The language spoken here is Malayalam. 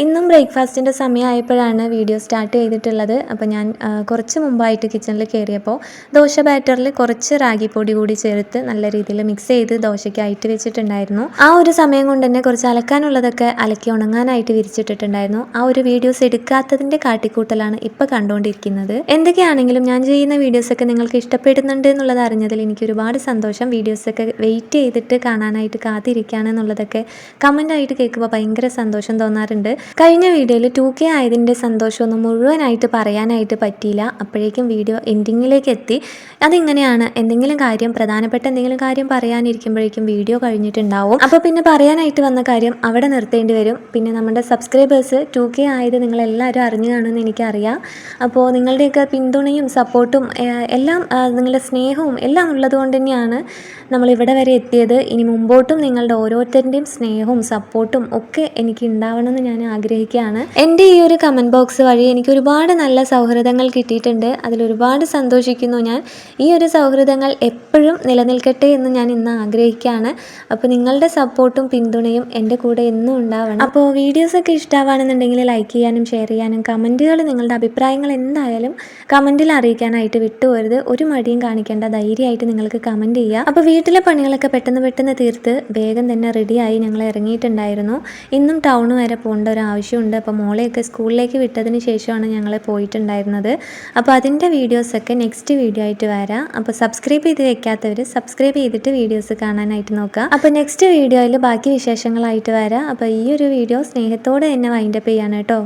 ഇന്നും ബ്രേക്ക്ഫാസ്റ്റിൻ്റെ സമയമായപ്പോഴാണ് വീഡിയോ സ്റ്റാർട്ട് ചെയ്തിട്ടുള്ളത്. അപ്പോൾ ഞാൻ കുറച്ച് മുമ്പായിട്ട് കിച്ചണിൽ കയറിയപ്പോൾ ദോശ ബാറ്ററിൽ കുറച്ച് റാഗിപ്പൊടി കൂടി ചേർത്ത് നല്ല രീതിയിൽ മിക്സ് ചെയ്ത് ദോശയ്ക്കായിട്ട് വെച്ചിട്ടുണ്ടായിരുന്നു. ആ ഒരു സമയം കൊണ്ട് തന്നെ കുറച്ച് അലക്കാനുള്ളതൊക്കെ അലക്കി ഉണങ്ങാനായിട്ട് വിരിച്ചിട്ടിട്ടുണ്ടായിരുന്നു. ആ ഒരു വീഡിയോസ് എടുക്കാത്തതിൻ്റെ കാട്ടിക്കൂട്ടലാണ് ഇപ്പോൾ കണ്ടുകൊണ്ടിരിക്കുന്നത്. എന്തൊക്കെയാണെങ്കിലും ഞാൻ ചെയ്യുന്ന വീഡിയോസൊക്കെ നിങ്ങൾക്ക് ഇഷ്ടപ്പെടുന്നുണ്ട് എന്നുള്ളത് അറിഞ്ഞതിൽ എനിക്ക് ഒരുപാട് സന്തോഷം. വീഡിയോസൊക്കെ വെയിറ്റ് ചെയ്തിട്ട് കാണാനായിട്ട് കാത്തിരിക്കുകയാണെന്നുള്ളതൊക്കെ കമൻ്റായിട്ട് കേൾക്കുമ്പോൾ ഭയങ്കര സന്തോഷം തോന്നാറുണ്ട്. കഴിഞ്ഞ വീഡിയോയിൽ 2K ആയതിൻ്റെ സന്തോഷമൊന്നും മുഴുവനായിട്ട് പറയാനായിട്ട് പറ്റിയില്ല. അപ്പോഴേക്കും വീഡിയോ എൻഡിങ്ങിലേക്ക് എത്തി. അതിങ്ങനെയാണ്, പ്രധാനപ്പെട്ട എന്തെങ്കിലും കാര്യം പറയാനിരിക്കുമ്പോഴേക്കും വീഡിയോ കഴിഞ്ഞിട്ടുണ്ടാവും. അപ്പോൾ പിന്നെ പറയാനായിട്ട് വന്ന കാര്യം അവിടെ നിർത്തേണ്ടി വരും. പിന്നെ നമ്മുടെ സബ്സ്ക്രൈബേഴ്സ് 2K ആയത് നിങ്ങളെല്ലാവരും അറിഞ്ഞു കാണുമെന്ന് എനിക്കറിയാം. അപ്പോൾ നിങ്ങളുടെയൊക്കെ പിന്തുണയും സപ്പോർട്ടും എല്ലാം നിങ്ങളുടെ സ്നേഹവും എല്ലാം ഉള്ളത് കൊണ്ട് തന്നെയാണ് നമ്മളിവിടെ വരെ എത്തിയത്. ഇനി മുമ്പോട്ടും നിങ്ങളുടെ ഓരോരുത്തരുടെയും സ്നേഹവും സപ്പോർട്ടും ഒക്കെ എനിക്ക് ഉണ്ടാവണമെന്ന് ഞാൻ ആഗ്രഹിക്കുകയാണ്. എൻ്റെ ഈ ഒരു കമൻറ്റ് ബോക്സ് വഴി എനിക്ക് ഒരുപാട് നല്ല സൗഹൃദങ്ങൾ കിട്ടിയിട്ടുണ്ട്. അതിലൊരുപാട് സന്തോഷിക്കുന്നു ഞാൻ. ഈ ഒരു സൗഹൃദങ്ങൾ എപ്പോഴും നിലനിൽക്കട്ടെ എന്ന് ഞാൻ ഇന്ന് ആഗ്രഹിക്കുകയാണ്. അപ്പോൾ നിങ്ങളുടെ സപ്പോർട്ടും പിന്തുണയും എൻ്റെ കൂടെ എന്നും ഉണ്ടാവണം. അപ്പോൾ വീഡിയോസൊക്കെ ഇഷ്ടമാണെന്നുണ്ടെങ്കിൽ ലൈക്ക് ചെയ്യാനും ഷെയർ ചെയ്യാനും കമൻറ്റുകൾ നിങ്ങളുടെ അഭിപ്രായങ്ങൾ എന്തായാലും കമൻറ്റിൽ അറിയിക്കാനായിട്ട് വിട്ടുപോരുത്. ഒരു മടിയും കാണിക്കേണ്ട, ധൈര്യമായിട്ട് നിങ്ങൾക്ക് കമൻറ്റ് ചെയ്യുക. അപ്പോൾ വീട്ടിലെ പണികളൊക്കെ പെട്ടെന്ന് തീർത്ത് വേഗം തന്നെ റെഡിയായി ഞങ്ങൾ ഇറങ്ങിയിട്ടുണ്ടായിരുന്നു. ഇന്നും ടൗൺ വരെ പോകേണ്ട ഒരു ആവശ്യമുണ്ട്. അപ്പോൾ മോളെയൊക്കെ സ്കൂളിലേക്ക് വിട്ടതിന് ശേഷമാണ് ഞങ്ങൾ പോയിട്ടുണ്ടായിരുന്നത്. അപ്പോൾ അതിൻ്റെ വീഡിയോസൊക്കെ നെക്സ്റ്റ് വീഡിയോ ആയിട്ട് വരാം. അപ്പോൾ സബ്സ്ക്രൈബ് ചെയ്ത് വെക്കാത്തവർ സബ്സ്ക്രൈബ് ചെയ്തിട്ട് വീഡിയോസ് കാണാനായിട്ട് നോക്കുക. അപ്പോൾ നെക്സ്റ്റ് വീഡിയോയിൽ ബാക്കി വിശേഷങ്ങളായിട്ട് വരാം. അപ്പോൾ ഈ ഒരു വീഡിയോ സ്നേഹത്തോടെ തന്നെ വൈൻഡപ്പ് ചെയ്യാണ് കേട്ടോ.